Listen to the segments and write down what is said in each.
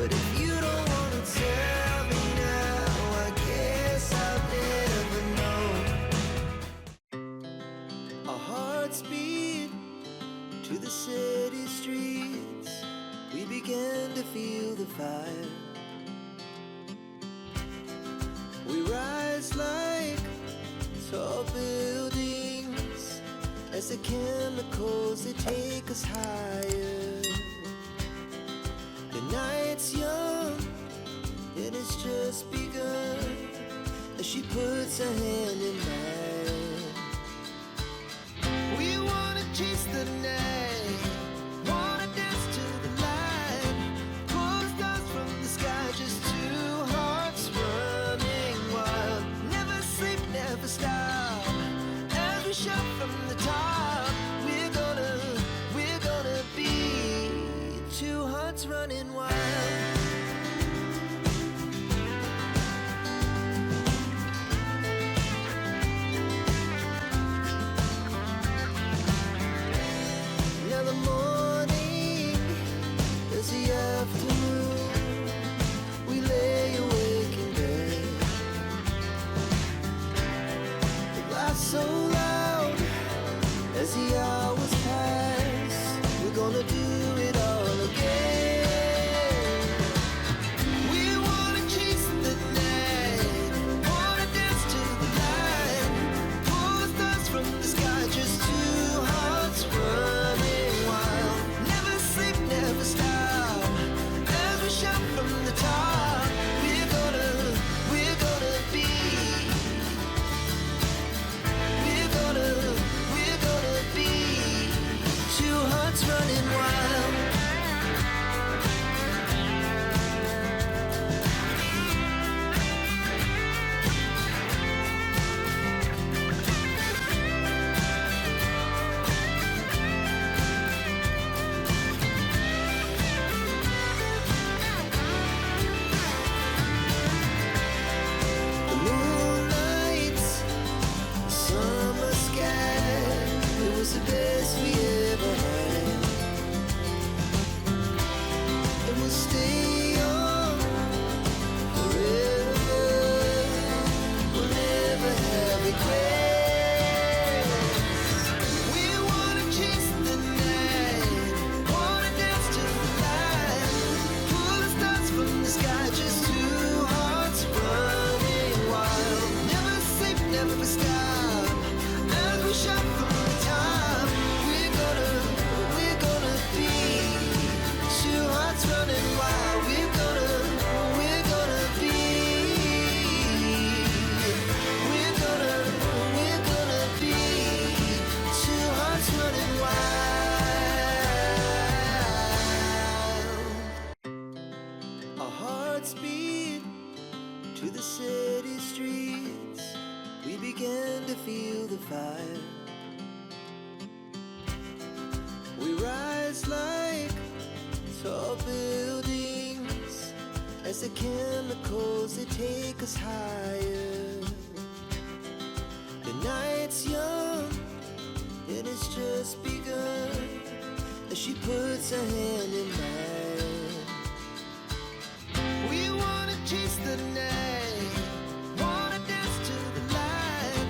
But if you don't wanna tell me now, I guess I'll never know. Our hearts beat to the city streets. We began to feel the fire. We rise like tall buildings as the chemicals, they take us higher. The night's young and it's just begun as she puts her hand in mine. We wanna chase the night, wanna dance to the light, pull the stars from the sky, just two hearts running wild. Never sleep, never stop, as we shout from the top. We're gonna be two hearts running wild. Now the morning is the afternoon. We lay awake in bed. The glass so loud as the hours pass. We're gonna do it all again. We wanna chase the night, wanna dance to the light, pull the stars from the sky, just two hearts running wild. Never sleep, never stop, as we shout from the top. We're gonna be, we're gonna be two hearts running wild. The moonlight, summer sky, it was the best we ever had. And we'll stay young forever. We'll never have regrets. We wanna chase the night, wanna dance to the light, pull the stars from the sky, just two hearts running wild. Never sleep, never stop, as we shout from the top. We're gonna be two hearts running wild. We're gonna be, we're gonna be two hearts running wild. Our hearts beat to the city streets. We began to feel the fire. We rise like tall buildings as the chemicals, they take us higher. The night's young and it's just begun as she puts her hand in mine. We wanna chase the night, wanna dance to the light,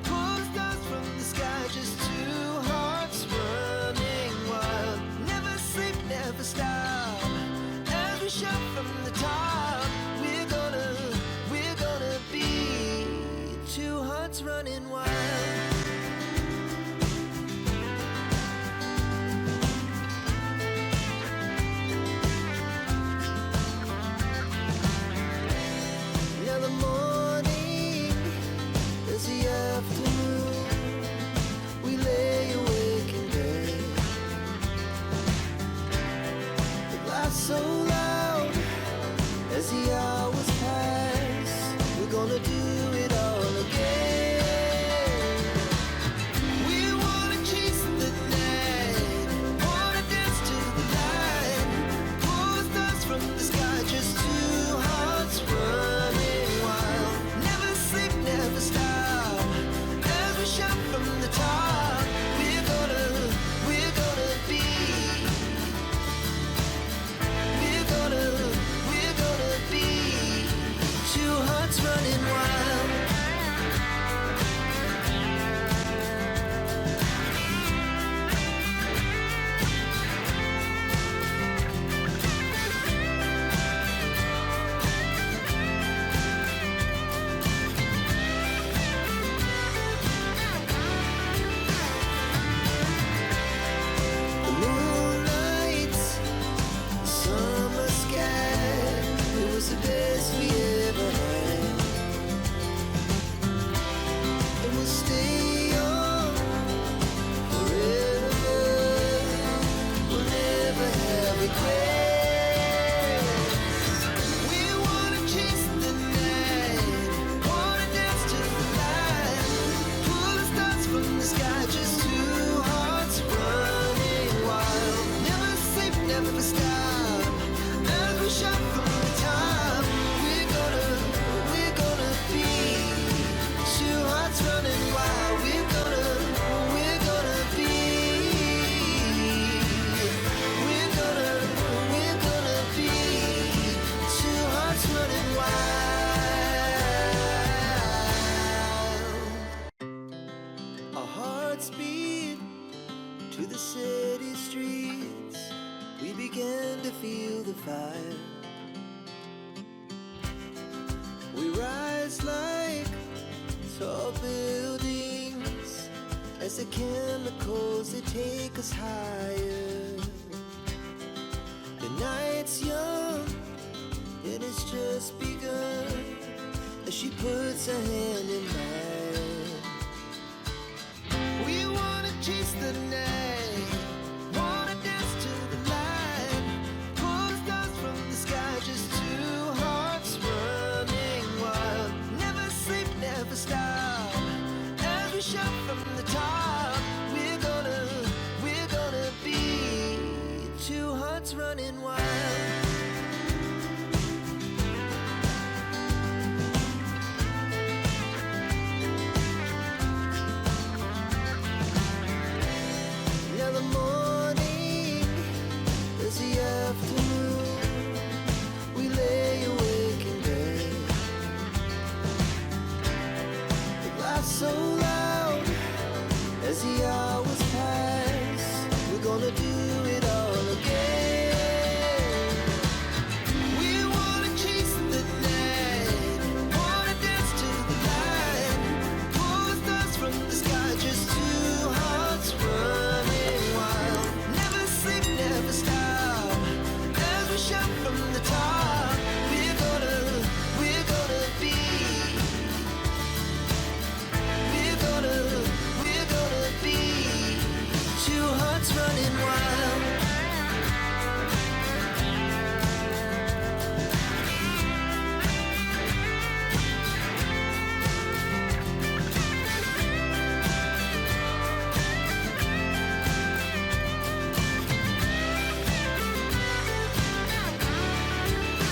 pull the stars from the sky, just two hearts running wild. Never sleep, never stop, as we shout from the top. We're gonna be two hearts running wild. Now the morning is the afternoon. We lay awake in bed. The glass so loud tall buildings as the chemicals they take us higher. The night's young, and it's just begun as she puts her hand